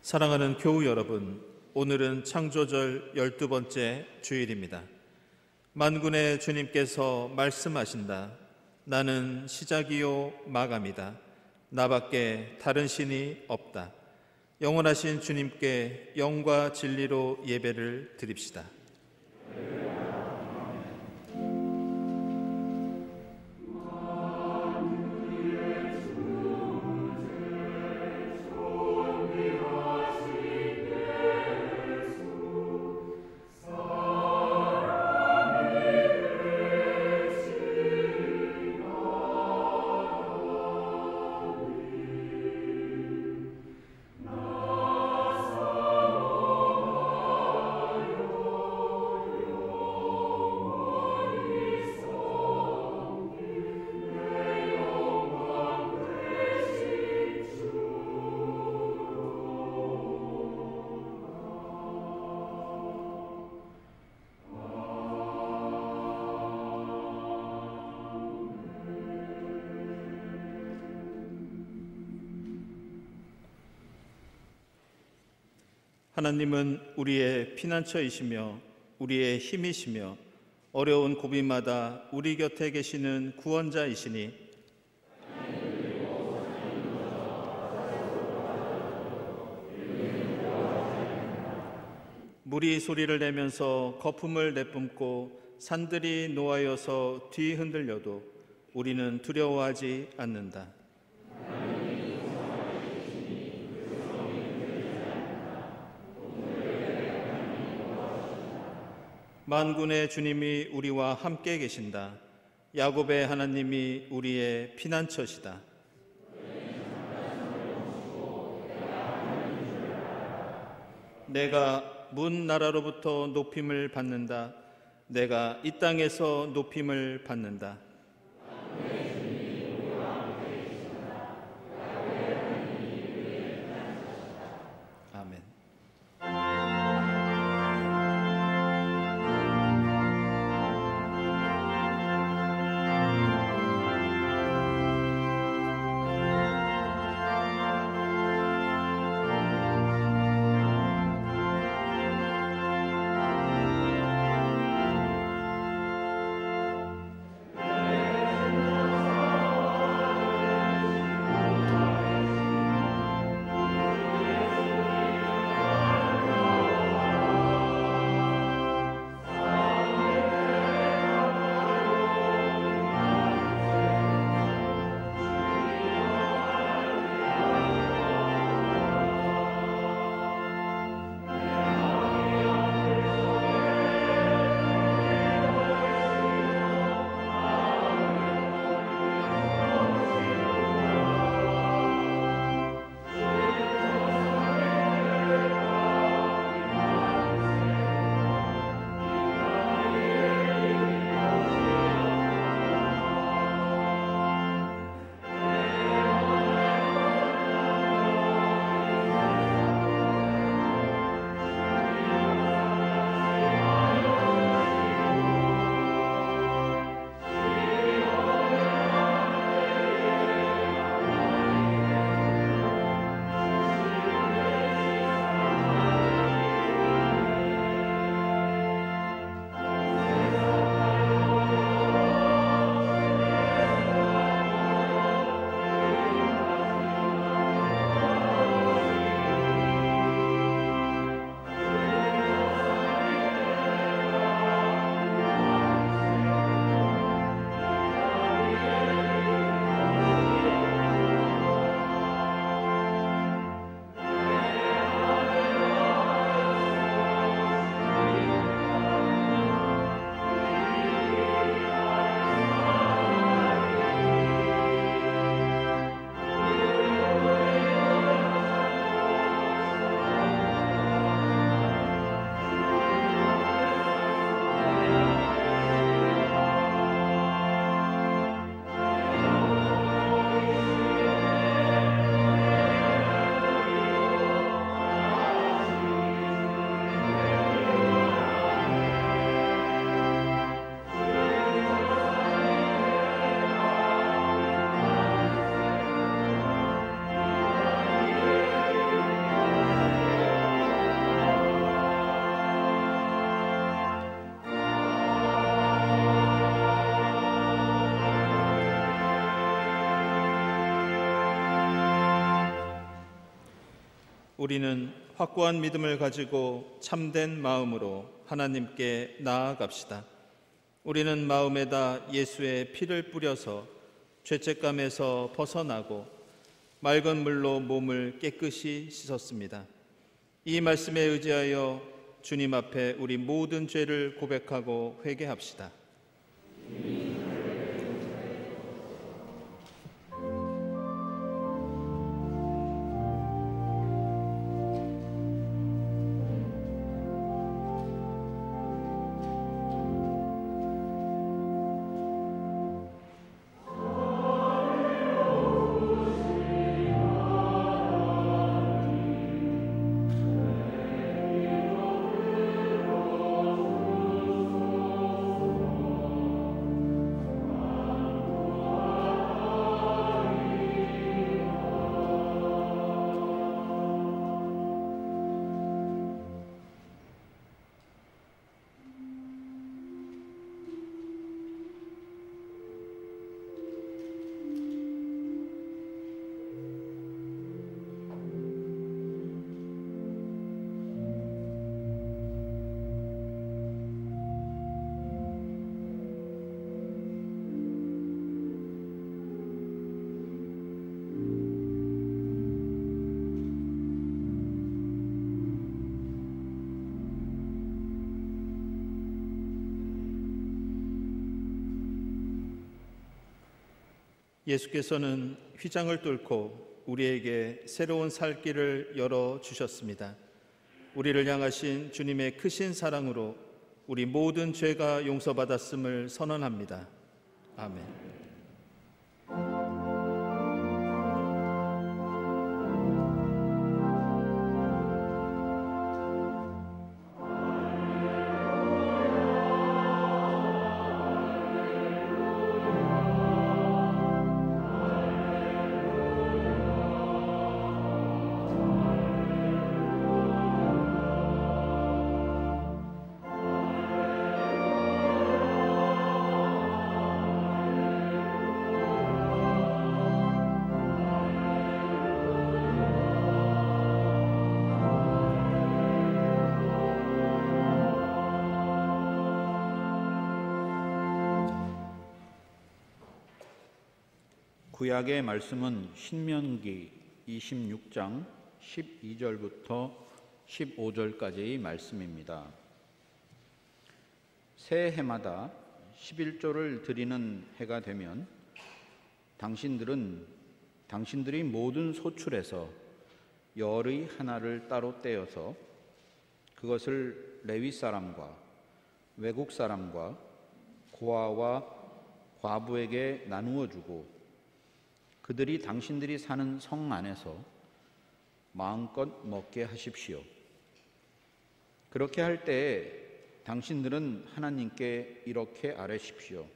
사랑하는 교우 여러분, 오늘은 창조절 12번째 주일입니다. 만군의 주님께서 말씀하신다. 나는 시작이요 마감이다. 나밖에 다른 신이 없다. 영원하신 주님께 영과 진리로 예배를 드립시다. 하나님은 우리의 피난처이시며 우리의 힘이시며 어려운 고비마다 우리 곁에 계시는 구원자이시니 물이 소리를 내면서 거품을 내뿜고 산들이 노하여서 뒤흔들려도 우리는 두려워하지 않는다. 만군의 주님이 우리와 함께 계신다. 야곱의 하나님이 우리의 피난처시다. 내가 문 나라로부터 높임을 받는다. 내가 이 땅에서 높임을 받는다. 아멘. 우리는 확고한 믿음을 가지고 참된 마음으로 하나님께 나아갑시다. 우리는 마음에다 예수의 피를 뿌려서 죄책감에서 벗어나고 맑은 물로 몸을 깨끗이 씻었습니다. 이 말씀에 의지하여 주님 앞에 우리 모든 죄를 고백하고 회개합시다. 예수께서는 휘장을 뚫고 우리에게 새로운 살 길을 열어주셨습니다. 우리를 향하신 주님의 크신 사랑으로 우리 모든 죄가 용서받았음을 선언합니다. 아멘. 구약의 말씀은 신명기 26장 12절부터 15절까지의 말씀입니다. 새 해마다 11조를 드리는 해가 되면 당신들이 모든 소출에서 열의 하나를 따로 떼어서 그것을 레위 사람과 외국 사람과 고아와 과부에게 나누어 주고 그들이 당신들이 사는 성 안에서 마음껏 먹게 하십시오. 그렇게 할 때에 당신들은 하나님께 이렇게 아뢰십시오.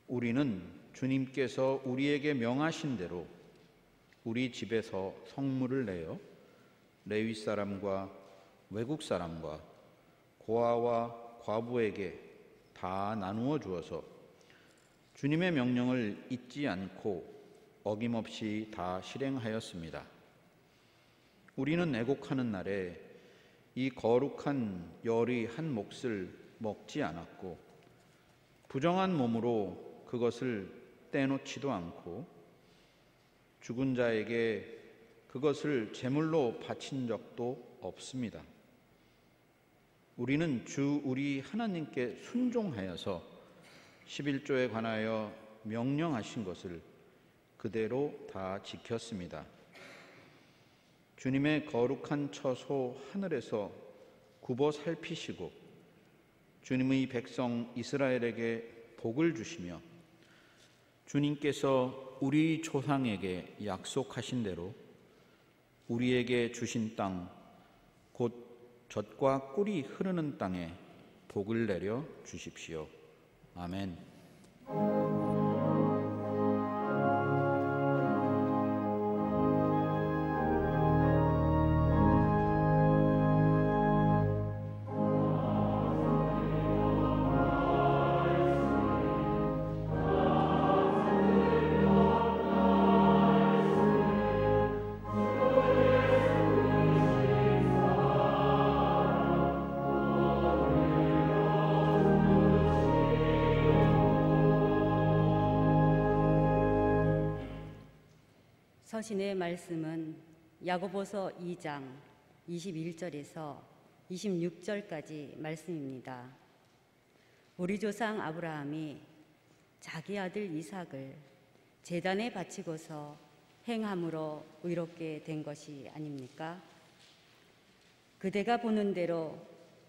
우리는 주님께서 우리에게 명하신 대로 우리 집에서 성물을 내어 레위 사람과 외국 사람과 고아와 과부에게 다 나누어 주어서 주님의 명령을 잊지 않고 어김없이 다 실행하였습니다. 우리는 애곡하는 날에 이 거룩한 열의 한 몫을 먹지 않았고 부정한 몸으로 그것을 떼놓지도 않고 죽은 자에게 그것을 제물로 바친 적도 없습니다. 우리는 주 우리 하나님께 순종하여서 11조에 관하여 명령하신 것을 그대로 다 지켰습니다. 주님의 거룩한 처소 하늘에서 굽어 살피시고 주님의 백성 이스라엘에게 복을 주시며 주님께서 우리 조상에게 약속하신 대로 우리에게 주신 땅, 곧 젖과 꿀이 흐르는 땅에 복을 내려 주십시오. 아멘. 서신의 말씀은 야고보서 2장 21절에서 26절까지 말씀입니다. 우리 조상 아브라함이 자기 아들 이삭을 제단에 바치고서 행함으로 의롭게 된 것이 아닙니까? 그대가 보는 대로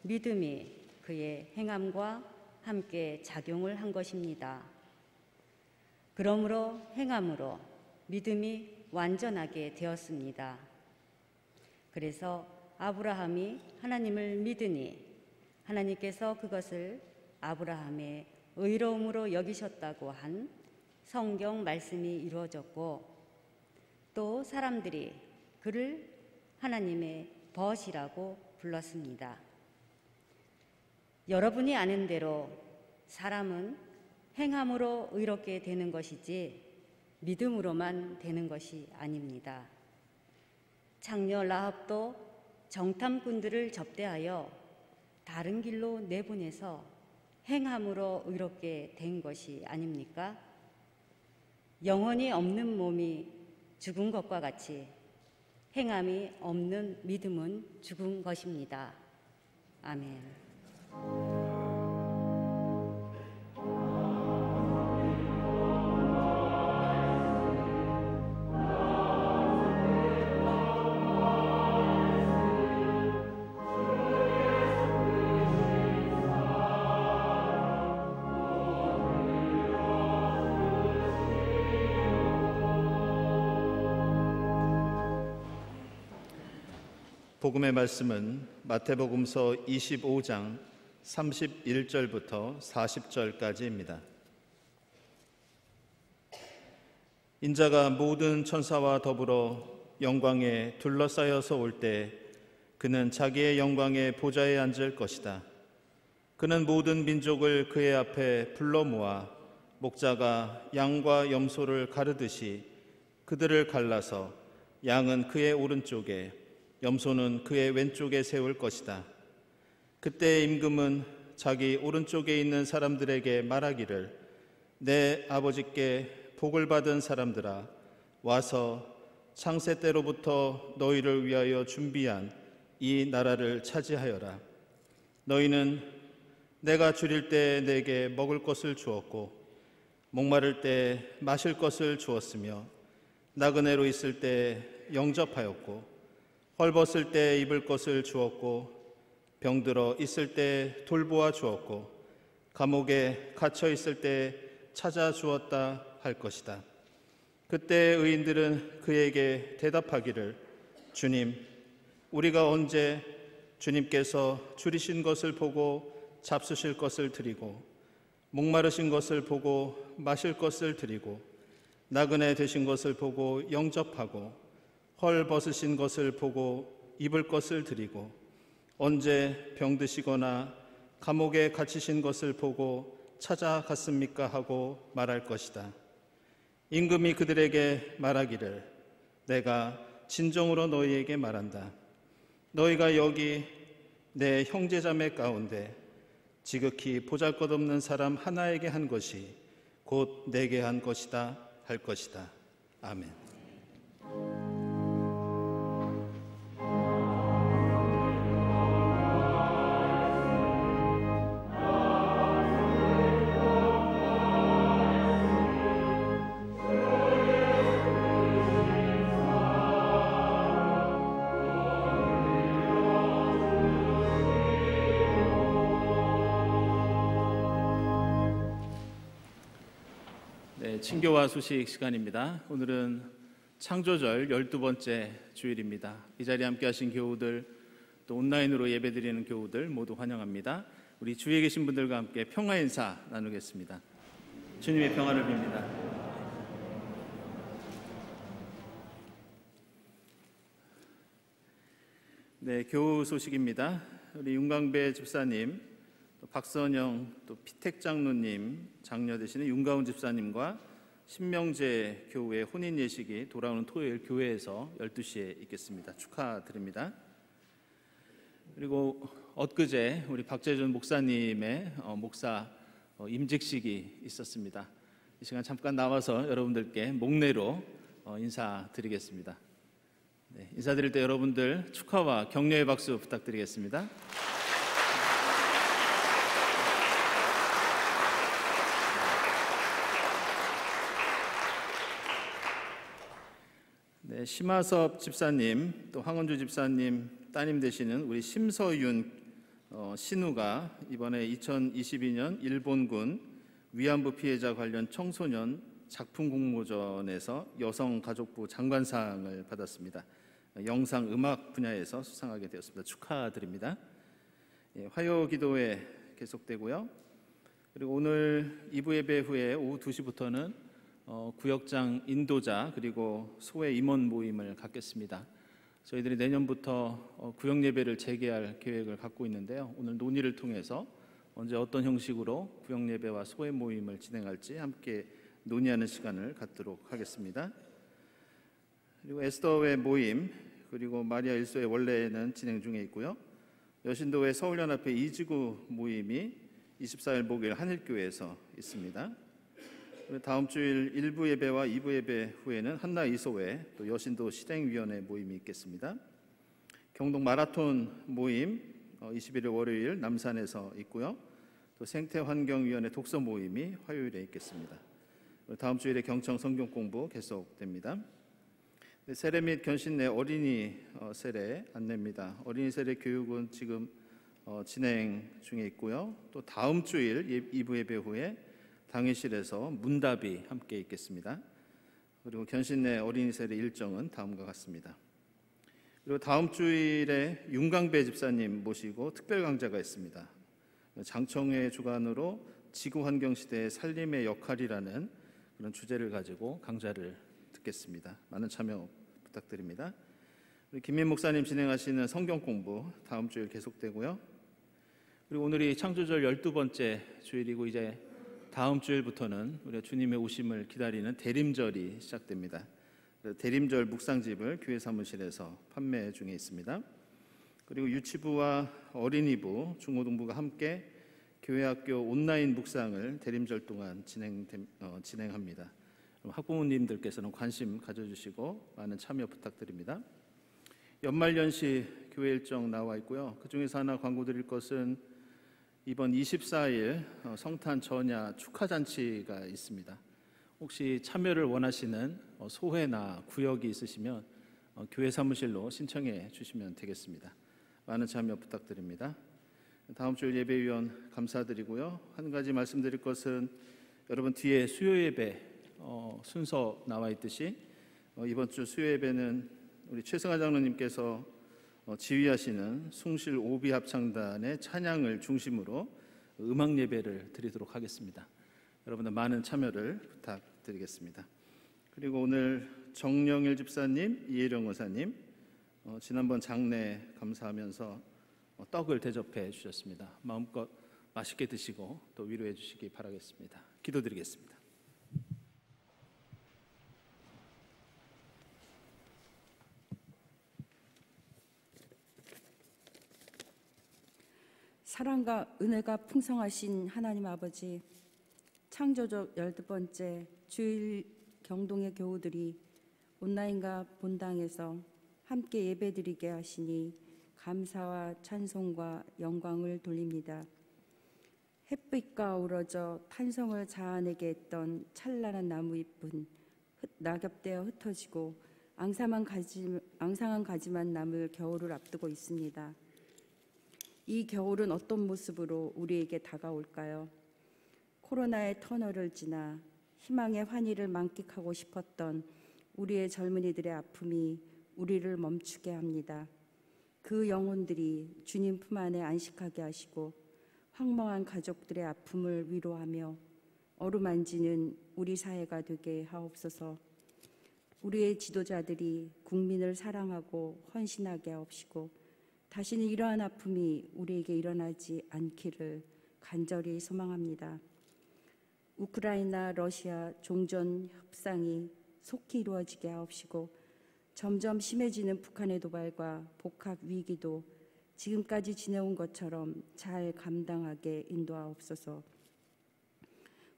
믿음이 그의 행함과 함께 작용을 한 것입니다. 그러므로 행함으로 믿음이 완전하게 되었습니다. 그래서 아브라함이 하나님을 믿으니 하나님께서 그것을 아브라함의 의로움으로 여기셨다고 한 성경 말씀이 이루어졌고, 또 사람들이 그를 하나님의 벗이라고 불렀습니다. 여러분이 아는 대로 사람은 행함으로 의롭게 되는 것이지 믿음으로만 되는 것이 아닙니다. 창녀 라합도 정탐꾼들을 접대하여 다른 길로 내보내서 행함으로 의롭게 된 것이 아닙니까? 영혼이 없는 몸이 죽은 것과 같이 행함이 없는 믿음은 죽은 것입니다. 아멘. 복음의 말씀은 마태복음서 25장 31절부터 40절까지입니다. 인자가 모든 천사와 더불어 영광에 둘러싸여서 올 때 그는 자기의 영광의 보좌에 앉을 것이다. 그는 모든 민족을 그의 앞에 불러 모아 목자가 양과 염소를 가르듯이 그들을 갈라서 양은 그의 오른쪽에 염소는 그의 왼쪽에 세울 것이다. 그때 임금은 자기 오른쪽에 있는 사람들에게 말하기를, 내 아버지께 복을 받은 사람들아, 와서 창세 때로부터 너희를 위하여 준비한 이 나라를 차지하여라. 너희는 내가 줄일 때 내게 먹을 것을 주었고, 목마를 때 마실 것을 주었으며, 나그네로 있을 때 영접하였고, 헐벗을 때 입을 것을 주었고, 병들어 있을 때 돌보아 주었고, 감옥에 갇혀 있을 때 찾아 주었다 할 것이다. 그때 의인들은 그에게 대답하기를, 주님, 우리가 언제 주님께서 줄이신 것을 보고 잡수실 것을 드리고, 목마르신 것을 보고 마실 것을 드리고, 나그네 되신 것을 보고 영접하고, 헐 벗으신 것을 보고 입을 것을 드리고, 언제 병드시거나 감옥에 갇히신 것을 보고 찾아갔습니까? 하고 말할 것이다. 임금이 그들에게 말하기를, 내가 진정으로 너희에게 말한다. 너희가 여기 내 형제자매 가운데 지극히 보잘것없는 사람 하나에게 한 것이 곧 내게 한 것이다 할 것이다. 아멘. 친교와 소식 시간입니다. 오늘은 창조절 12번째 주일입니다. 이 자리에 함께 하신 교우들, 또 온라인으로 예배드리는 교우들 모두 환영합니다. 우리 주위에 계신 분들과 함께 평화 인사 나누겠습니다. 주님의 평화를 빕니다. 네, 교우 소식입니다. 우리 윤광배 집사님, 또 박선영, 또 피택 장로님, 장녀 되시는 윤가운 집사님과 신명재 교우의 혼인 예식이 돌아오는 토요일 교회에서 12시에 있겠습니다. 축하드립니다. 그리고 엊그제 우리 박재준 목사님의 목사 임직식이 있었습니다. 이 시간 잠깐 나와서 여러분들께 목례로 인사드리겠습니다. 네, 인사드릴 때 여러분들 축하와 격려의 박수 부탁드리겠습니다. 네, 심하섭 집사님, 또 황은주 집사님 따님 되시는 우리 심서윤 신우가 이번에 2022년 일본군 위안부 피해자 관련 청소년 작품 공모전에서 여성가족부 장관상을 받았습니다. 영상 음악 분야에서 수상하게 되었습니다. 축하드립니다. 화요 기도회 계속되고요. 그리고 오늘 2부 예배 후에 오후 2시부터는 구역장 인도자 그리고 소외 임원 모임을 갖겠습니다. 저희들이 내년부터 구역 예배를 재개할 계획을 갖고 있는데요. 오늘 논의를 통해서 언제 어떤 형식으로 구역 예배와 소외 모임을 진행할지 함께 논의하는 시간을 갖도록 하겠습니다. 그리고 에스더회 모임 그리고 마리아 일소회 원래는 진행 중에 있고요. 여신도회 서울연합회 이지구 모임이 24일 목요일 한일교회에서 있습니다. 다음 주일 1부 예배와 2부 예배 후에는 한나 이소회 또 여신도 실행위원회 모임이 있겠습니다. 경동 마라톤 모임 21일 월요일 남산에서 있고요. 또 생태환경위원회 독서 모임이 화요일에 있겠습니다. 다음 주일에 경청 성경 공부 계속됩니다. 세례 및 견신내 어린이 세례 안내입니다. 어린이 세례 교육은 지금 진행 중에 있고요. 또 다음 주일 2부 예배 후에 당회실에서 문답이 함께 있겠습니다. 그리고 견신내 어린이 세례 일정은 다음과 같습니다. 그리고 다음 주일에 윤강배 집사님 모시고 특별 강좌가 있습니다. 장청회 주관으로 지구환경시대의 살림의 역할이라는 그런 주제를 가지고 강좌를 듣겠습니다. 많은 참여 부탁드립니다. 김민 목사님 진행하시는 성경 공부 다음 주일 계속되고요. 그리고 오늘이 창조절 12번째 주일이고 이제 다음 주일부터는 우리가 주님의 오심을 기다리는 대림절이 시작됩니다. 대림절 묵상집을 교회 사무실에서 판매 중에 있습니다. 그리고 유치부와 어린이부, 중고등부가 함께 교회학교 온라인 묵상을 대림절 동안 진행합니다. 학부모님들께서는 관심 가져주시고 많은 참여 부탁드립니다. 연말연시 교회 일정 나와 있고요. 그중에서 하나 광고 드릴 것은 이번 24일 성탄 전야 축하잔치가 있습니다. 혹시 참여를 원하시는 소회나 구역이 있으시면 교회 사무실로 신청해 주시면 되겠습니다. 많은 참여 부탁드립니다. 다음 주일 예배위원 감사드리고요. 한 가지 말씀드릴 것은 여러분 뒤에 수요 예배 순서 나와 있듯이 이번 주 수요 예배는 우리 최승하 장로님께서 지휘하시는 숭실 오비 합창단의 찬양을 중심으로 음악 예배를 드리도록 하겠습니다. 여러분들 많은 참여를 부탁드리겠습니다. 그리고 오늘 정영일 집사님, 이혜령 의사님 지난번 장례 감사하면서 떡을 대접해 주셨습니다. 마음껏 맛있게 드시고 또 위로해 주시기 바라겠습니다. 기도드리겠습니다. 사랑과 은혜가 풍성하신 하나님 아버지, 창조적 12번째 주일 경동의 교우들이 온라인과 본당에서 함께 예배드리게 하시니 감사와 찬송과 영광을 돌립니다. 햇빛과 어우러져 탄성을 자아내게 했던 찬란한 나무잎은 낙엽되어 흩어지고 앙상한 가지만 남을 겨울을 앞두고 있습니다. 이 겨울은 어떤 모습으로 우리에게 다가올까요? 코로나의 터널을 지나 희망의 환희를 만끽하고 싶었던 우리의 젊은이들의 아픔이 우리를 멈추게 합니다. 그 영혼들이 주님 품 안에 안식하게 하시고 황망한 가족들의 아픔을 위로하며 어루만지는 우리 사회가 되게 하옵소서. 우리의 지도자들이 국민을 사랑하고 헌신하게 하옵시고 다시는 이러한 아픔이 우리에게 일어나지 않기를 간절히 소망합니다. 우크라이나, 러시아 종전 협상이 속히 이루어지게 하옵시고 점점 심해지는 북한의 도발과 복합 위기도 지금까지 지내온 것처럼 잘 감당하게 인도하옵소서.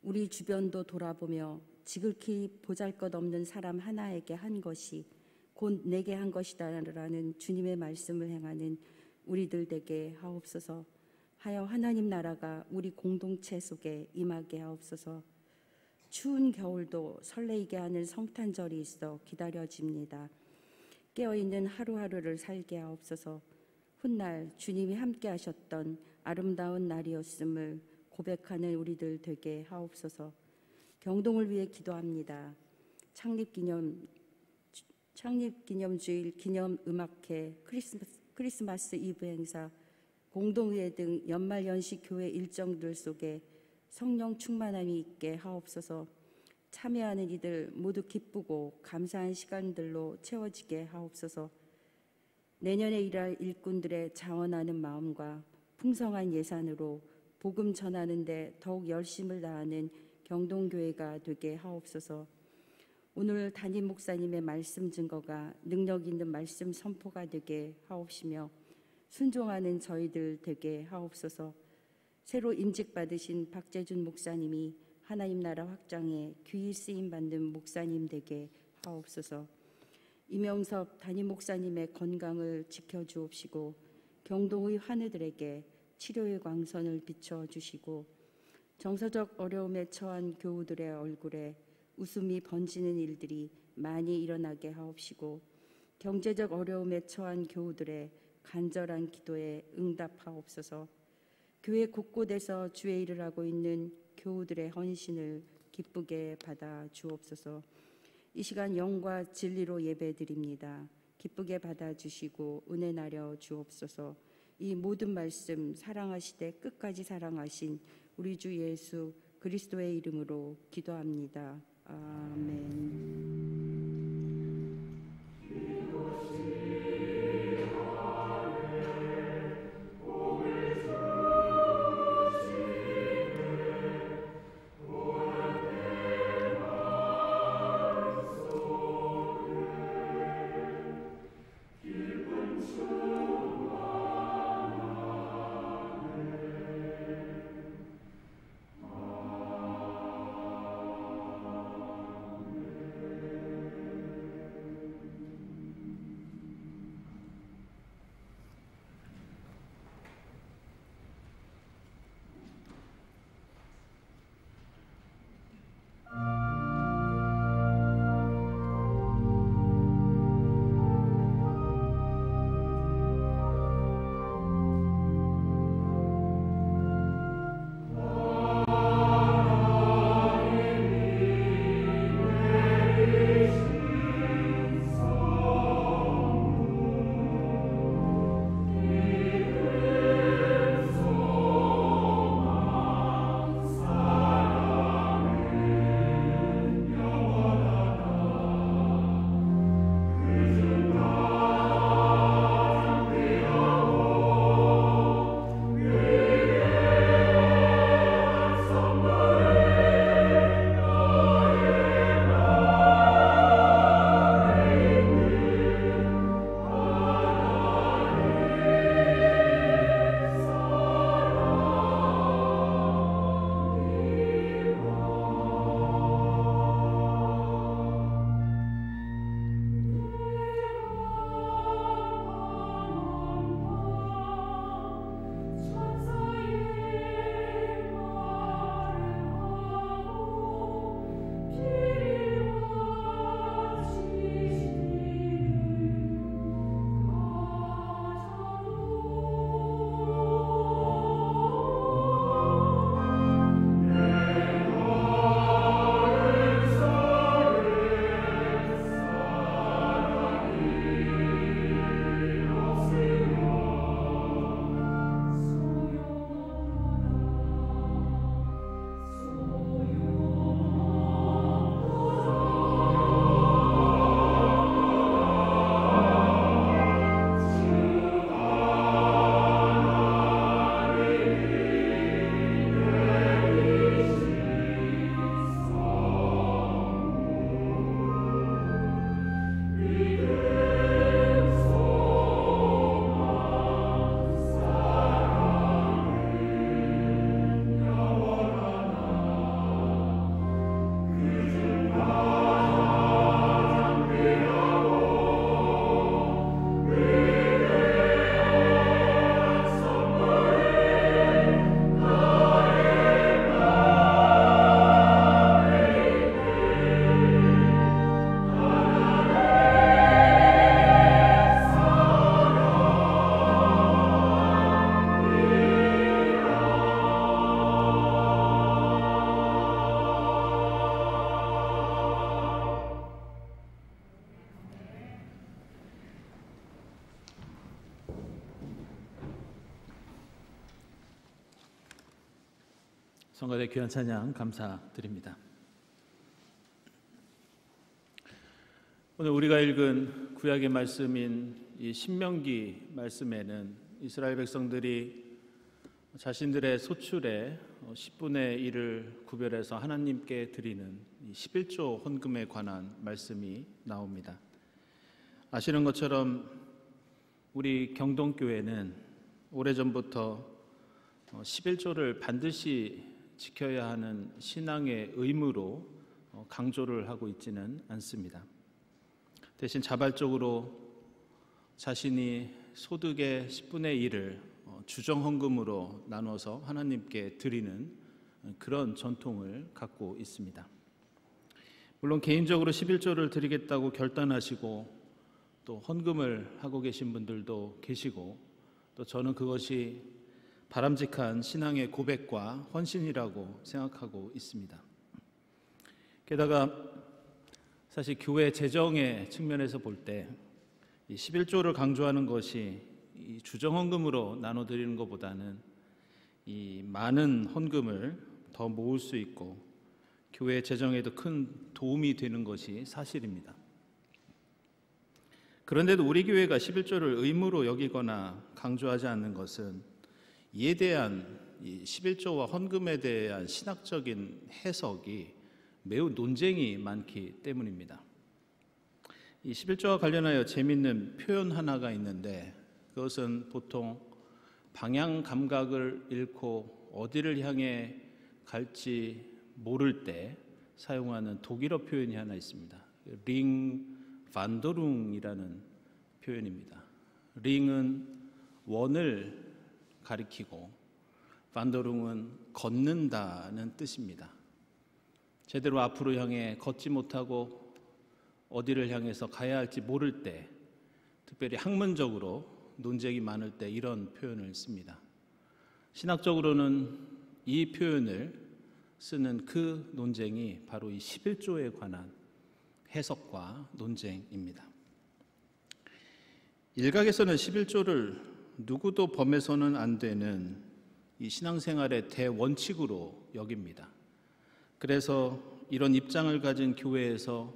우리 주변도 돌아보며 지극히 보잘것없는 사람 하나에게 한 것이 곧 내게 한 것이다라는 주님의 말씀을 행하는 우리들 되게 하옵소서. 하여 하나님 나라가 우리 공동체 속에 임하게 하옵소서. 추운 겨울도 설레이게 하는 성탄절이 있어 기다려집니다. 깨어있는 하루하루를 살게 하옵소서. 훗날 주님이 함께 하셨던 아름다운 날이었음을 고백하는 우리들 되게 하옵소서. 경동을 위해 기도합니다. 창립기념주일 기념음악회, 크리스마스 이브 행사, 공동회의 등 연말연시 교회 일정들 속에 성령 충만함이 있게 하옵소서. 참여하는 이들 모두 기쁘고 감사한 시간들로 채워지게 하옵소서. 내년에 일할 일꾼들의 자원하는 마음과 풍성한 예산으로 복음 전하는 데 더욱 열심을 다하는 경동교회가 되게 하옵소서. 오늘 담임 목사님의 말씀 증거가 능력 있는 말씀 선포가 되게 하옵시며 순종하는 저희들 되게 하옵소서. 새로 임직받으신 박재준 목사님이 하나님 나라 확장에 귀히 쓰임받는 목사님 되게 하옵소서. 이명섭 담임 목사님의 건강을 지켜주옵시고 경동의 환우들에게 치료의 광선을 비춰주시고 정서적 어려움에 처한 교우들의 얼굴에 웃음이 번지는 일들이 많이 일어나게 하옵시고 경제적 어려움에 처한 교우들의 간절한 기도에 응답하옵소서. 교회 곳곳에서 주의 일을 하고 있는 교우들의 헌신을 기쁘게 받아 주옵소서. 이 시간 영과 진리로 예배드립니다. 기쁘게 받아 주시고 은혜 나려 주옵소서. 이 모든 말씀 사랑하시되 끝까지 사랑하신 우리 주 예수 그리스도의 이름으로 기도합니다. 아멘. 성가대 귀한 찬양 감사드립니다. 오늘 우리가 읽은 구약의 말씀인 이 신명기 말씀에는 이스라엘 백성들이 자신들의 소출의 10분의 1을 구별해서 하나님께 드리는 이 11조 헌금에 관한 말씀이 나옵니다. 아시는 것처럼 우리 경동교회는 오래전부터 11조를 반드시 지켜야 하는 신앙의 의무로 강조를 하고 있지는 않습니다. 대신 자발적으로 자신이 소득의 10분의 1을 주정헌금으로 나눠서 하나님께 드리는 그런 전통을 갖고 있습니다. 물론 개인적으로 11조를 드리겠다고 결단하시고 또 헌금을 하고 계신 분들도 계시고, 또 저는 그것이 바람직한 신앙의 고백과 헌신이라고 생각하고 있습니다. 게다가 사실 교회 재정의 측면에서 볼 때 이 11조를 강조하는 것이 이 주정헌금으로 나눠드리는 것보다는 이 많은 헌금을 더 모을 수 있고 교회 재정에도 큰 도움이 되는 것이 사실입니다. 그런데도 우리 교회가 11조를 의무로 여기거나 강조하지 않는 것은 이에 대한 이 11조와 헌금에 대한 신학적인 해석이 매우 논쟁이 많기 때문입니다. 이 11조와 관련하여 재미있는 표현 하나가 있는데, 그것은 보통 방향 감각을 잃고 어디를 향해 갈지 모를 때 사용하는 독일어 표현이 하나 있습니다. 링 반도룽이라는 표현입니다. 링은 원을 가리키고 반도룽은 걷는다는 뜻입니다. 제대로 앞으로 향해 걷지 못하고 어디를 향해서 가야 할지 모를 때, 특별히 학문적으로 논쟁이 많을 때 이런 표현을 씁니다. 신학적으로는 이 표현을 쓰는 그 논쟁이 바로 이 11조에 관한 해석과 논쟁입니다. 일각에서는 11조를 누구도 범해서는 안 되는 이 신앙생활의 대원칙으로 여깁니다. 그래서 이런 입장을 가진 교회에서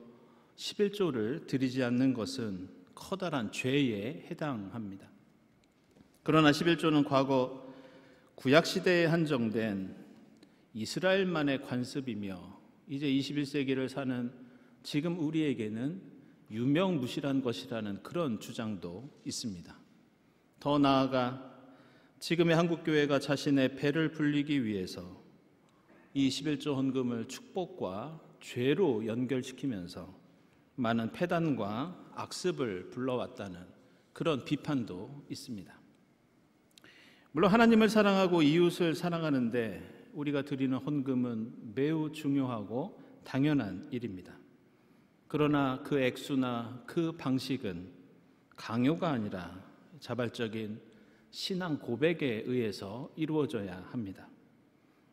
11조를 드리지 않는 것은 커다란 죄에 해당합니다. 그러나 11조는 과거 구약시대에 한정된 이스라엘만의 관습이며 이제 21세기를 사는 지금 우리에게는 유명무실한 것이라는 그런 주장도 있습니다. 더 나아가 지금의 한국교회가 자신의 배를 불리기 위해서 이 11조 헌금을 축복과 죄로 연결시키면서 많은 폐단과 악습을 불러왔다는 그런 비판도 있습니다. 물론 하나님을 사랑하고 이웃을 사랑하는데 우리가 드리는 헌금은 매우 중요하고 당연한 일입니다. 그러나 그 액수나 그 방식은 강요가 아니라 자발적인 신앙 고백에 의해서 이루어져야 합니다.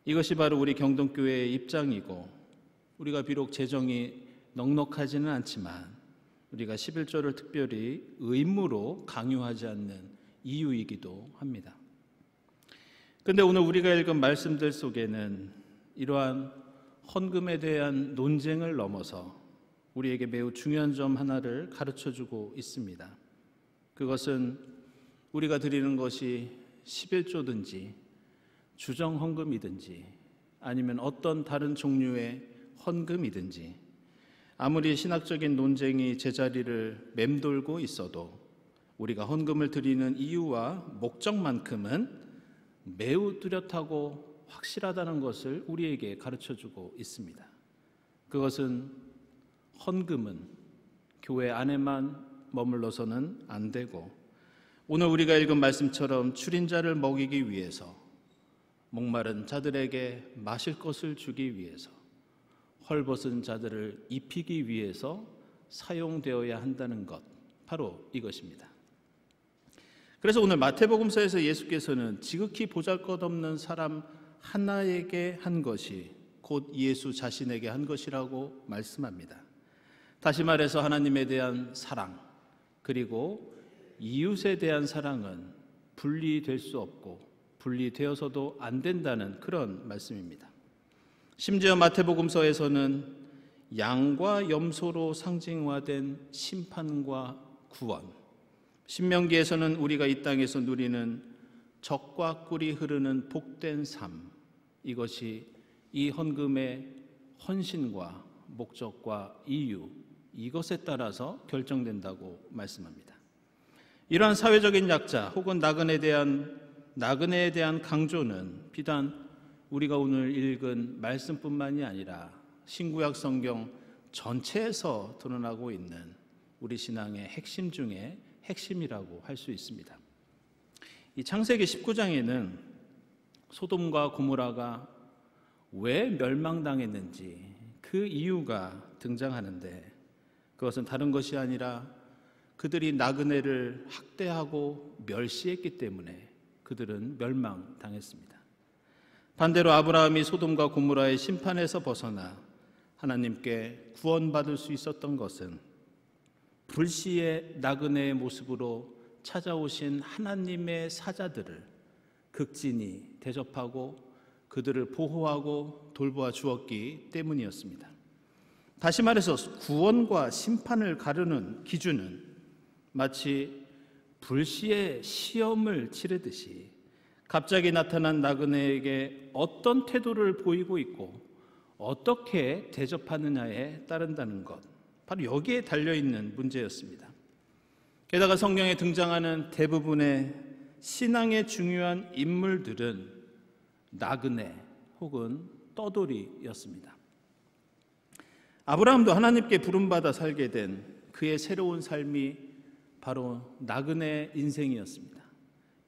이것이 바로 우리 경동교회의 입장이고, 우리가 비록 재정이 넉넉하지는 않지만 우리가 11조를 특별히 의무로 강요하지 않는 이유이기도 합니다. 그런데 오늘 우리가 읽은 말씀들 속에는 이러한 헌금에 대한 논쟁을 넘어서 우리에게 매우 중요한 점 하나를 가르쳐주고 있습니다. 그것은 우리가 드리는 것이 11조든지 주정 헌금이든지 아니면 어떤 다른 종류의 헌금이든지 아무리 신학적인 논쟁이 제자리를 맴돌고 있어도 우리가 헌금을 드리는 이유와 목적만큼은 매우 뚜렷하고 확실하다는 것을 우리에게 가르쳐주고 있습니다. 그것은 헌금은 교회 안에만 머물러서는 안 되고, 오늘 우리가 읽은 말씀처럼 출인자를 먹이기 위해서, 목마른 자들에게 마실 것을 주기 위해서, 헐벗은 자들을 입히기 위해서 사용되어야 한다는 것, 바로 이것입니다. 그래서 오늘 마태복음서에서 예수께서는 지극히 보잘것없는 사람 하나에게 한 것이 곧 예수 자신에게 한 것이라고 말씀합니다. 다시 말해서 하나님에 대한 사랑, 그리고 이웃에 대한 사랑은 분리될 수 없고 분리되어서도 안 된다는 그런 말씀입니다. 심지어 마태복음서에서는 양과 염소로 상징화된 심판과 구원, 신명기에서는 우리가 이 땅에서 누리는 젖과 꿀이 흐르는 복된 삶, 이것이 이 헌금의 헌신과 목적과 이유, 이것에 따라서 결정된다고 말씀합니다. 이러한 사회적인 약자 혹은 나그네에 대한 강조는 비단 우리가 오늘 읽은 말씀뿐만이 아니라 신구약 성경 전체에서 드러나고 있는 우리 신앙의 핵심 중에 핵심이라고 할 수 있습니다. 이 창세기 19장에는 소돔과 고모라가 왜 멸망당했는지 그 이유가 등장하는데, 그것은 다른 것이 아니라 그들이 나그네를 학대하고 멸시했기 때문에 그들은 멸망당했습니다. 반대로 아브라함이 소돔과 고모라의 심판에서 벗어나 하나님께 구원받을 수 있었던 것은 불시의 나그네의 모습으로 찾아오신 하나님의 사자들을 극진히 대접하고 그들을 보호하고 돌보아 주었기 때문이었습니다. 다시 말해서 구원과 심판을 가르는 기준은 마치 불시의 시험을 치르듯이 갑자기 나타난 나그네에게 어떤 태도를 보이고 있고 어떻게 대접하느냐에 따른다는 것, 바로 여기에 달려있는 문제였습니다. 게다가 성경에 등장하는 대부분의 신앙의 중요한 인물들은 나그네 혹은 떠돌이였습니다. 아브라함도 하나님께 부름받아 살게 된 그의 새로운 삶이 바로 나그네 인생이었습니다.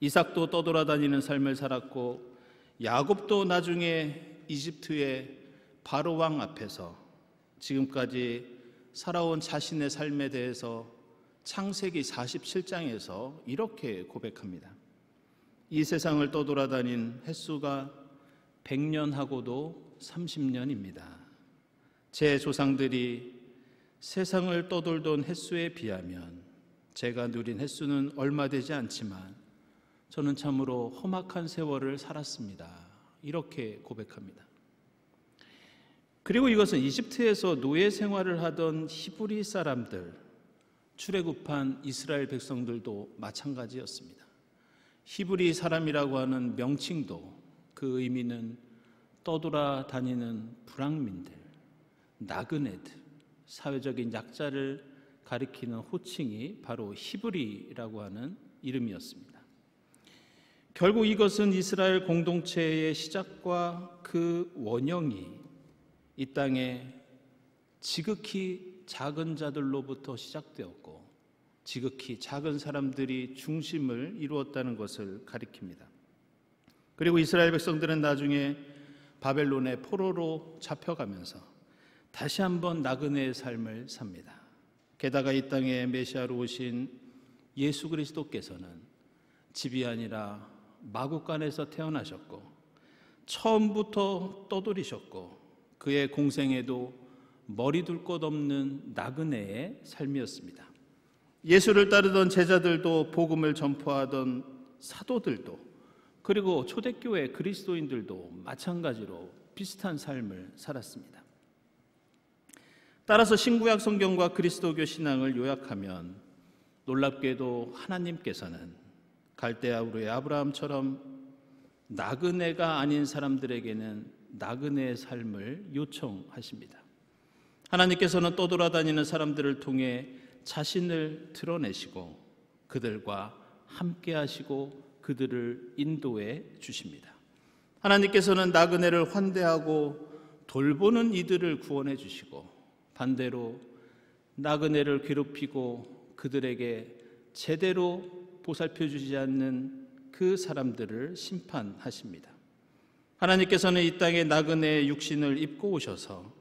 이삭도 떠돌아다니는 삶을 살았고, 야곱도 나중에 이집트의 바로 왕 앞에서 지금까지 살아온 자신의 삶에 대해서 창세기 47장에서 이렇게 고백합니다. 이 세상을 떠돌아다닌 횟수가 100년하고도 30년입니다. 제 조상들이 세상을 떠돌던 횟수에 비하면 제가 누린 횟수는 얼마 되지 않지만 저는 참으로 험악한 세월을 살았습니다. 이렇게 고백합니다. 그리고 이것은 이집트에서 노예 생활을 하던 히브리 사람들, 출애굽한 이스라엘 백성들도 마찬가지였습니다. 히브리 사람이라고 하는 명칭도 그 의미는 떠돌아다니는 불황민들, 나그네들, 사회적인 약자를 가리키는 호칭이 바로 히브리라고 하는 이름이었습니다. 결국 이것은 이스라엘 공동체의 시작과 그 원형이 이 땅에 지극히 작은 자들로부터 시작되었고 지극히 작은 사람들이 중심을 이루었다는 것을 가리킵니다. 그리고 이스라엘 백성들은 나중에 바벨론의 포로로 잡혀가면서 다시 한번 나그네의 삶을 삽니다. 게다가 이 땅에 메시아로 오신 예수 그리스도께서는 집이 아니라 마구간에서 태어나셨고 처음부터 떠돌이셨고 그의 공생애도 머리 둘 것 없는 나그네의 삶이었습니다. 예수를 따르던 제자들도, 복음을 전파하던 사도들도, 그리고 초대교회 그리스도인들도 마찬가지로 비슷한 삶을 살았습니다. 따라서 신구약 성경과 그리스도교 신앙을 요약하면 놀랍게도 하나님께서는 갈대아 우르의 아브라함처럼 나그네가 아닌 사람들에게는 나그네의 삶을 요청하십니다. 하나님께서는 떠돌아다니는 사람들을 통해 자신을 드러내시고 그들과 함께 하시고 그들을 인도해 주십니다. 하나님께서는 나그네를 환대하고 돌보는 이들을 구원해 주시고 반대로 나그네를 괴롭히고 그들에게 제대로 보살펴 주지 않는 그 사람들을 심판하십니다. 하나님께서는 이 땅에 나그네의 육신을 입고 오셔서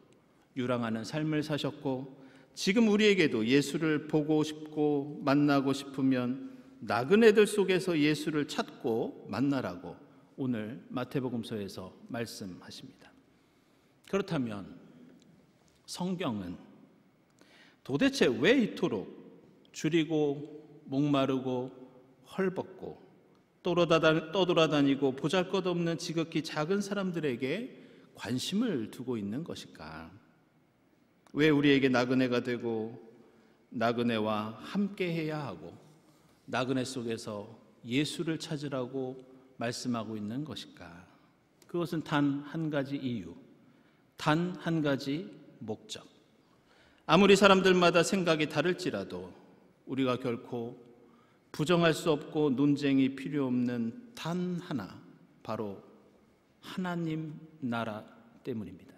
유랑하는 삶을 사셨고 지금 우리에게도 예수를 보고 싶고 만나고 싶으면 나그네들 속에서 예수를 찾고 만나라고 오늘 마태복음서에서 말씀하십니다. 그렇다면 성경은 도대체 왜 이토록 줄이고 목마르고 헐벗고 떠돌아다니고 보잘것없는 지극히 작은 사람들에게 관심을 두고 있는 것일까? 왜 우리에게 나그네가 되고 나그네와 함께해야 하고 나그네 속에서 예수를 찾으라고 말씀하고 있는 것일까? 그것은 단 한 가지 이유, 단 한 가지 목적. 아무리 사람들마다 생각이 다를지라도 우리가 결코 부정할 수 없고 논쟁이 필요 없는 단 하나, 바로 하나님 나라 때문입니다.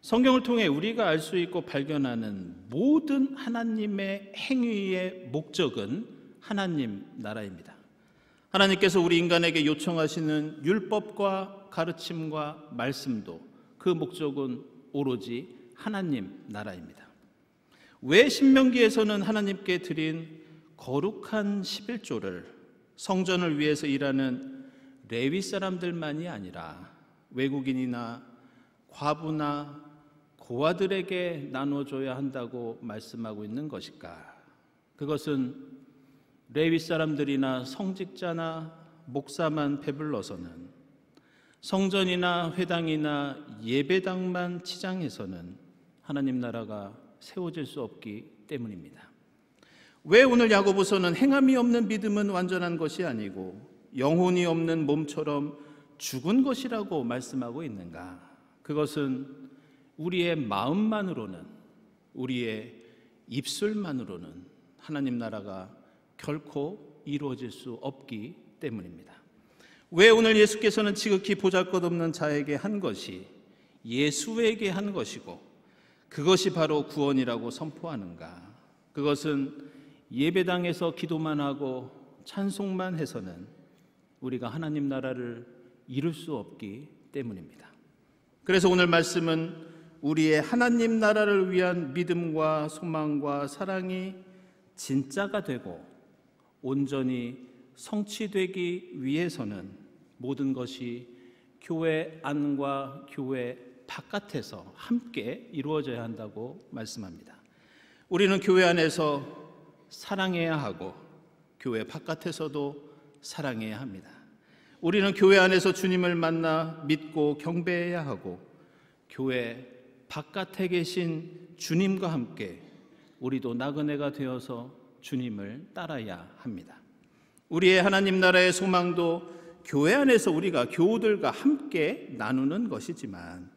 성경을 통해 우리가 알 수 있고 발견하는 모든 하나님의 행위의 목적은 하나님 나라입니다. 하나님께서 우리 인간에게 요청하시는 율법과 가르침과 말씀도 그 목적은 오로지 하나님 나라입니다. 왜 신명기에서는 하나님께 드린 거룩한 11조를 성전을 위해서 일하는 레위 사람들만이 아니라 외국인이나 과부나 고아들에게 나눠줘야 한다고 말씀하고 있는 것일까? 그것은 레위 사람들이나 성직자나 목사만 배불러서는, 성전이나 회당이나 예배당만 치장해서는 하나님 나라가 세워질 수 없기 때문입니다. 왜 오늘 야고보서는 행함이 없는 믿음은 완전한 것이 아니고 영혼이 없는 몸처럼 죽은 것이라고 말씀하고 있는가? 그것은 우리의 마음만으로는, 우리의 입술만으로는 하나님 나라가 결코 이루어질 수 없기 때문입니다. 왜 오늘 예수께서는 지극히 보잘것없는 자에게 한 것이 예수에게 한 것이고 그것이 바로 구원이라고 선포하는가? 그것은 예배당에서 기도만 하고 찬송만 해서는 우리가 하나님 나라를 이룰 수 없기 때문입니다. 그래서 오늘 말씀은 우리의 하나님 나라를 위한 믿음과 소망과 사랑이 진짜가 되고 온전히 성취되기 위해서는 모든 것이 교회 안과 교회 바깥에서 함께 이루어져야 한다고 말씀합니다. 우리는 교회 안에서 사랑해야 하고 교회 바깥에서도 사랑해야 합니다. 우리는 교회 안에서 주님을 만나 믿고 경배해야 하고 교회 바깥에 계신 주님과 함께 우리도 나그네가 되어서 주님을 따라야 합니다. 우리의 하나님 나라의 소망도 교회 안에서 우리가 교우들과 함께 나누는 것이지만,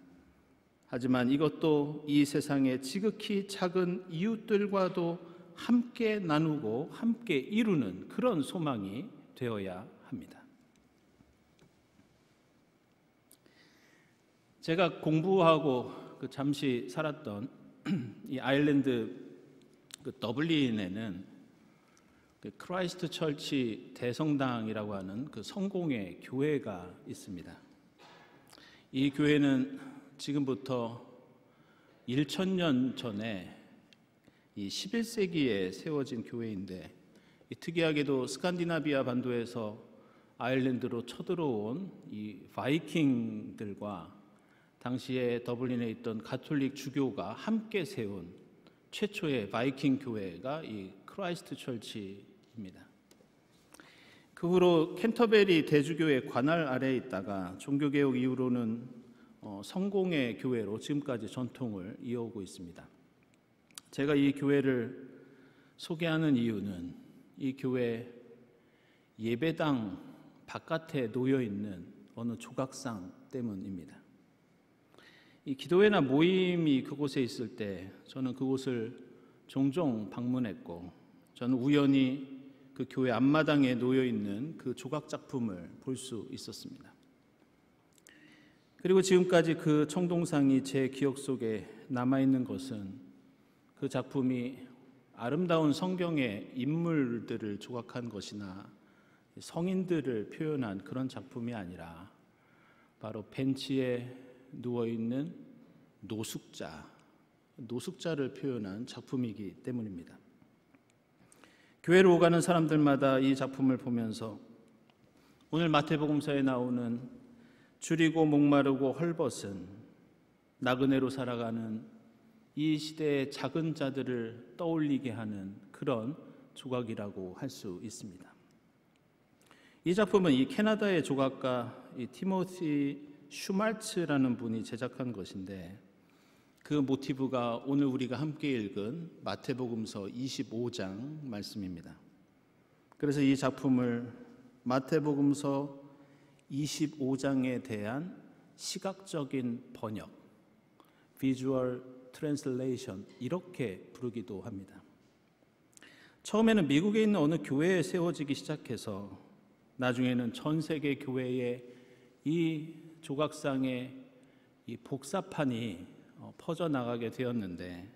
하지만 이것도 이 세상의 지극히 작은 이웃들과도 함께 나누고 함께 이루는 그런 소망이 되어야 합니다. 제가 공부하고 잠시 살았던 이 아일랜드 더블린에는 크라이스트 처치 대성당이라고 하는 그 성공의 교회가 있습니다. 이 교회는 지금부터 1000년 전에 이 11세기에 세워진 교회인데, 특이하게도 스칸디나비아 반도에서 아일랜드로 쳐들어온 이 바이킹들과 당시에 더블린에 있던 가톨릭 주교가 함께 세운 최초의 바이킹 교회가 이 크라이스트 처치입니다. 그 후로 캔터베리 대주교의 관할 아래에 있다가 종교개혁 이후로는 성공의 교회로 지금까지 전통을 이어오고 있습니다. 제가 이 교회를 소개하는 이유는 이 교회 예배당 바깥에 놓여 있는 어느 조각상 때문입니다. 이 기도회나 모임이 그곳에 있을 때 저는 그곳을 종종 방문했고, 저는 우연히 그 교회 앞마당에 놓여 있는 그 조각 작품을 볼 수 있었습니다. 그리고 지금까지 그 청동상이 제 기억 속에 남아있는 것은 그 작품이 아름다운 성경의 인물들을 조각한 것이나 성인들을 표현한 그런 작품이 아니라 바로 벤치에 누워있는 노숙자를 표현한 작품이기 때문입니다. 교회로 오가는 사람들마다 이 작품을 보면서 오늘 마태복음서에 나오는 줄이고 목마르고 헐벗은 나그네로 살아가는 이 시대의 작은 자들을 떠올리게 하는 그런 조각이라고 할 수 있습니다. 이 작품은 이 캐나다의 조각가 이 티모시 슈말츠라는 분이 제작한 것인데 그 모티브가 오늘 우리가 함께 읽은 마태복음서 25장 말씀입니다. 그래서 이 작품을 마태복음서 25장에 대한 시각적인 번역, Visual Translation 이렇게 부르기도 합니다. 처음에는 미국에 있는 어느 교회에 세워지기 시작해서 나중에는 전 세계 교회에 이 조각상의 이 복사판이 퍼져나가게 되었는데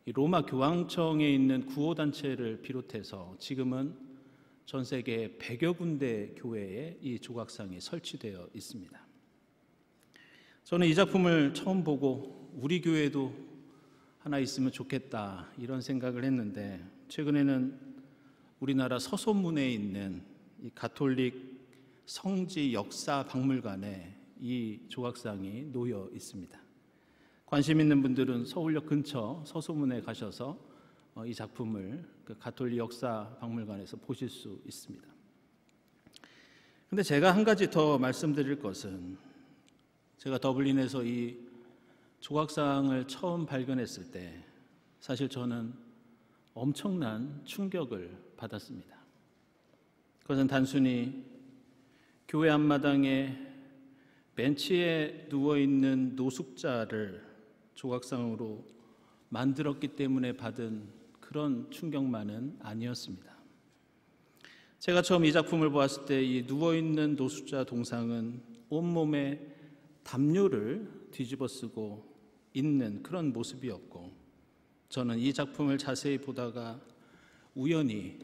이 로마 교황청에 있는 구호단체를 비롯해서 지금은 전 세계 100여 군데 교회에 이 조각상이 설치되어 있습니다. 저는 이 작품을 처음 보고 우리 교회에도 하나 있으면 좋겠다 이런 생각을 했는데 최근에는 우리나라 서소문에 있는 이 가톨릭 성지 역사 박물관에 이 조각상이 놓여 있습니다. 관심 있는 분들은 서울역 근처 서소문에 가셔서 이 작품을 그 가톨릭 역사 박물관에서 보실 수 있습니다. 그런데 제가 한 가지 더 말씀드릴 것은 제가 더블린에서 이 조각상을 처음 발견했을 때 사실 저는 엄청난 충격을 받았습니다. 그것은 단순히 교회 앞마당에 벤치에 누워있는 노숙자를 조각상으로 만들었기 때문에 받은 그런 충격만은 아니었습니다. 제가 처음 이 작품을 보았을 때 이 누워있는 노숙자 동상은 온몸에 담요를 뒤집어 쓰고 있는 그런 모습이었고 저는 이 작품을 자세히 보다가 우연히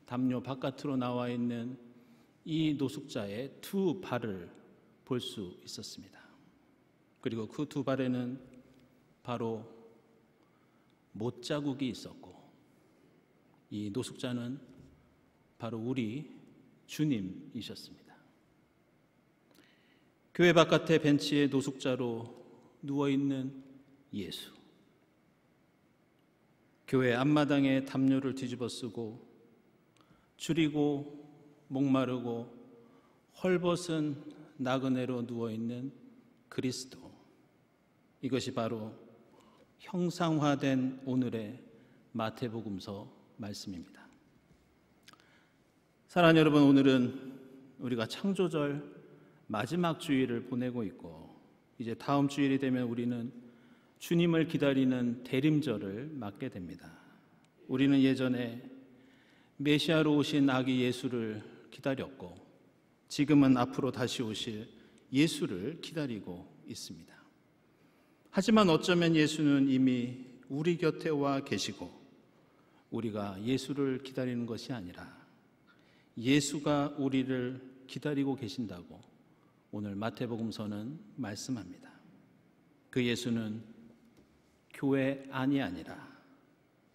담요 바깥으로 나와 있는 이 노숙자의 두 발을 볼 수 있었습니다. 그리고 그 두 발에는 바로 못자국이 있었고 이 노숙자는 바로 우리 주님이셨습니다. 교회 바깥의 벤치에 노숙자로 누워있는 예수, 교회 앞마당에 담요를 뒤집어 쓰고 줄이고 목마르고 헐벗은 나그네로 누워있는 그리스도, 이것이 바로 형상화된 오늘의 마태복음서 말씀입니다. 사랑하는 여러분, 오늘은 우리가 창조절 마지막 주일을 보내고 있고 이제 다음 주일이 되면 우리는 주님을 기다리는 대림절을 맞게 됩니다. 우리는 예전에 메시아로 오신 아기 예수를 기다렸고 지금은 앞으로 다시 오실 예수를 기다리고 있습니다. 하지만 어쩌면 예수는 이미 우리 곁에 와 계시고 우리가 예수를 기다리는 것이 아니라 예수가 우리를 기다리고 계신다고 오늘 마태복음서는 말씀합니다. 그 예수는 교회 안이 아니라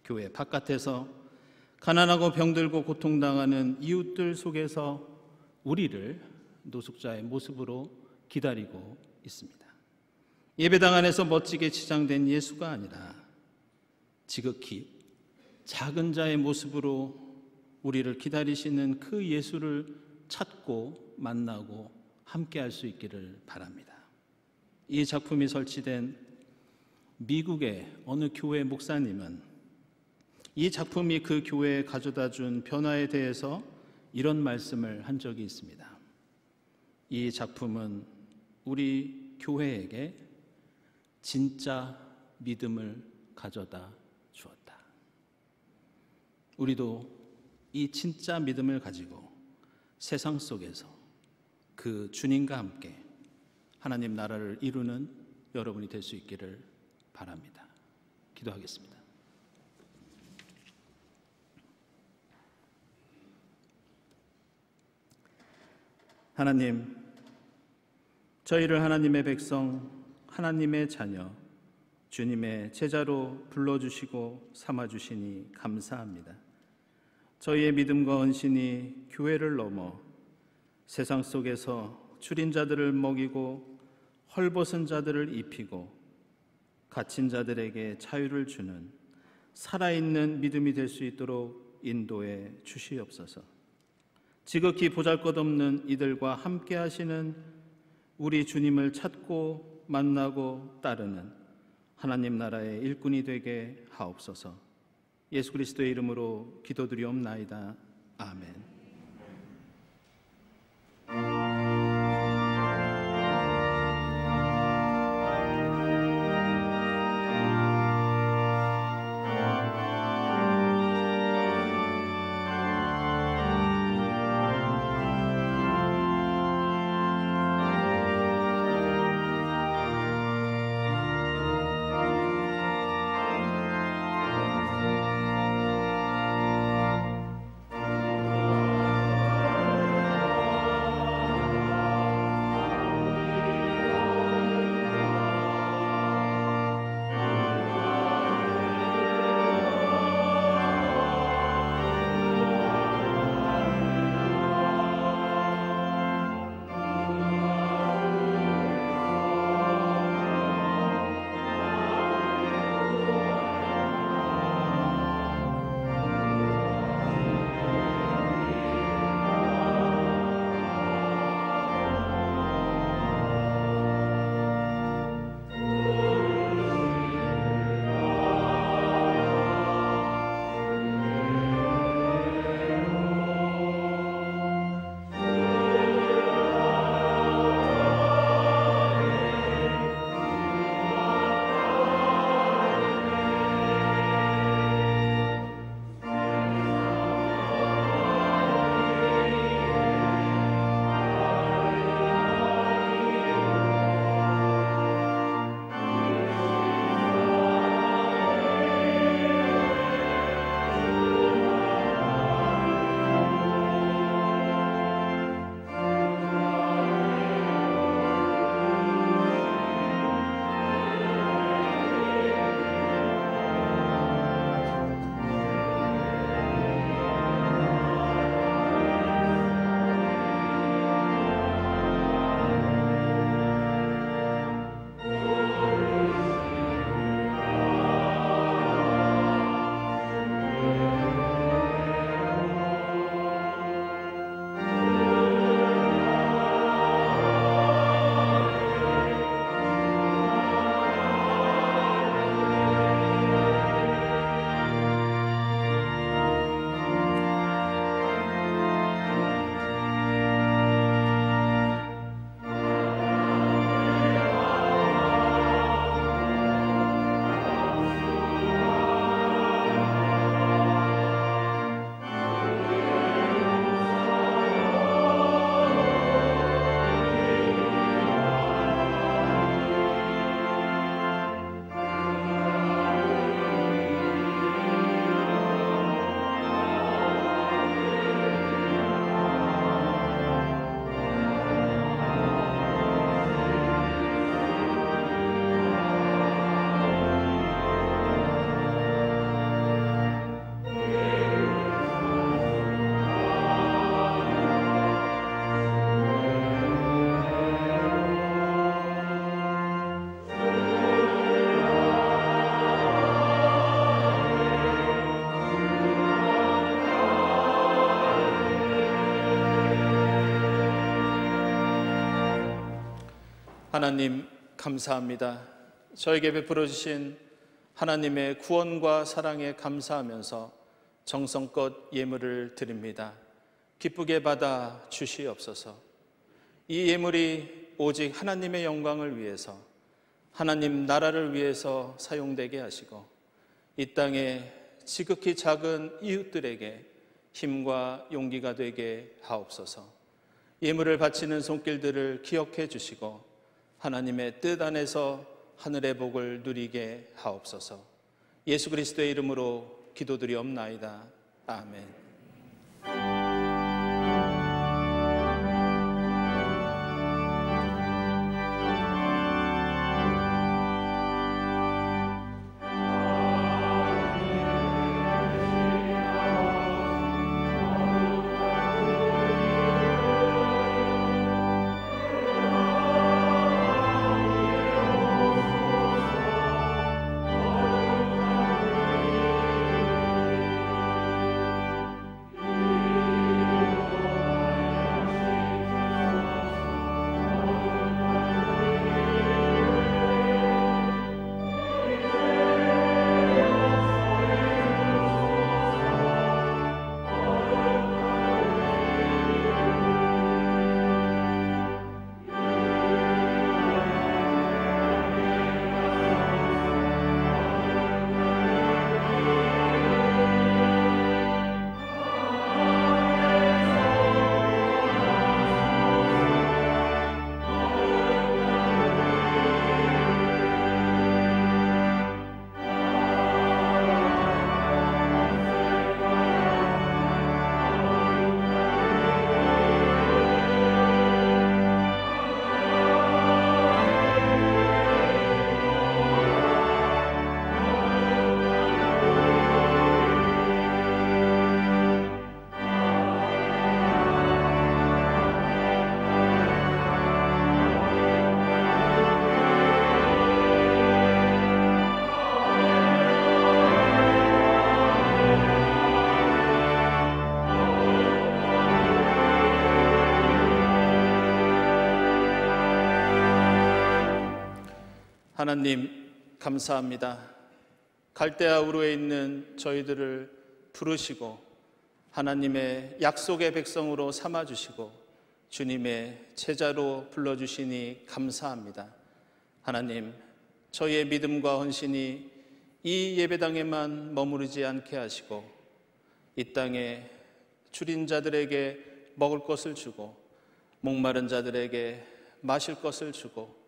교회 바깥에서 가난하고 병들고 고통당하는 이웃들 속에서 우리를 노숙자의 모습으로 기다리고 있습니다. 예배당 안에서 멋지게 치장된 예수가 아니라 지극히 작은 자의 모습으로 우리를 기다리시는 그 예수를 찾고 만나고 함께 할 수 있기를 바랍니다. 이 작품이 설치된 미국의 어느 교회 목사님은 이 작품이 그 교회에 가져다 준 변화에 대해서 이런 말씀을 한 적이 있습니다. 이 작품은 우리 교회에게 진짜 믿음을 가져다 주었다. 우리도 이 진짜 믿음을 가지고 세상 속에서 그 주님과 함께 하나님 나라를 이루는 여러분이 될 수 있기를 바랍니다. 기도하겠습니다. 하나님, 저희를 하나님의 백성, 하나님의 자녀, 주님의 제자로 불러주시고 삼아주시니 감사합니다. 저희의 믿음과 헌신이 교회를 넘어 세상 속에서 줄인 자들을 먹이고 헐벗은 자들을 입히고 갇힌 자들에게 자유를 주는 살아있는 믿음이 될 수 있도록 인도해 주시옵소서. 지극히 보잘것없는 이들과 함께 하시는 우리 주님을 찾고 만나고 따르는 하나님 나라의 일꾼이 되게 하옵소서. 예수 그리스도의 이름으로 기도드리옵나이다. 아멘. 하나님 감사합니다. 저에게 베풀어 주신 하나님의 구원과 사랑에 감사하면서 정성껏 예물을 드립니다. 기쁘게 받아 주시옵소서. 이 예물이 오직 하나님의 영광을 위해서, 하나님 나라를 위해서 사용되게 하시고 이 땅에 지극히 작은 이웃들에게 힘과 용기가 되게 하옵소서. 예물을 바치는 손길들을 기억해 주시고 하나님의 뜻 안에서 하늘의 복을 누리게 하옵소서. 예수 그리스도의 이름으로 기도드리옵나이다. 아멘. 하나님 감사합니다. 갈대아 우르에 있는 저희들을 부르시고 하나님의 약속의 백성으로 삼아주시고 주님의 제자로 불러주시니 감사합니다. 하나님, 저희의 믿음과 헌신이 이 예배당에만 머무르지 않게 하시고 이 땅에 줄인 자들에게 먹을 것을 주고 목마른 자들에게 마실 것을 주고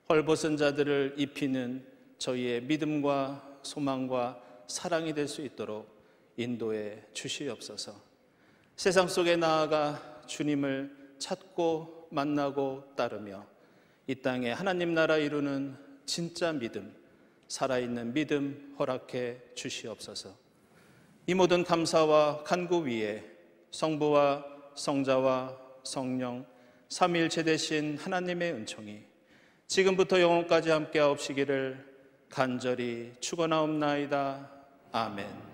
헐벗은 자들을 입히는 저희의 믿음과 소망과 사랑이 될 수 있도록 인도해 주시옵소서. 세상 속에 나아가 주님을 찾고 만나고 따르며 이 땅에 하나님 나라 이루는 진짜 믿음, 살아있는 믿음 허락해 주시옵소서. 이 모든 감사와 간구 위에 성부와 성자와 성령 삼위일체 되신 하나님의 은총이 지금부터 영원까지 함께 하옵시기를 간절히 축원하옵나이다. 아멘.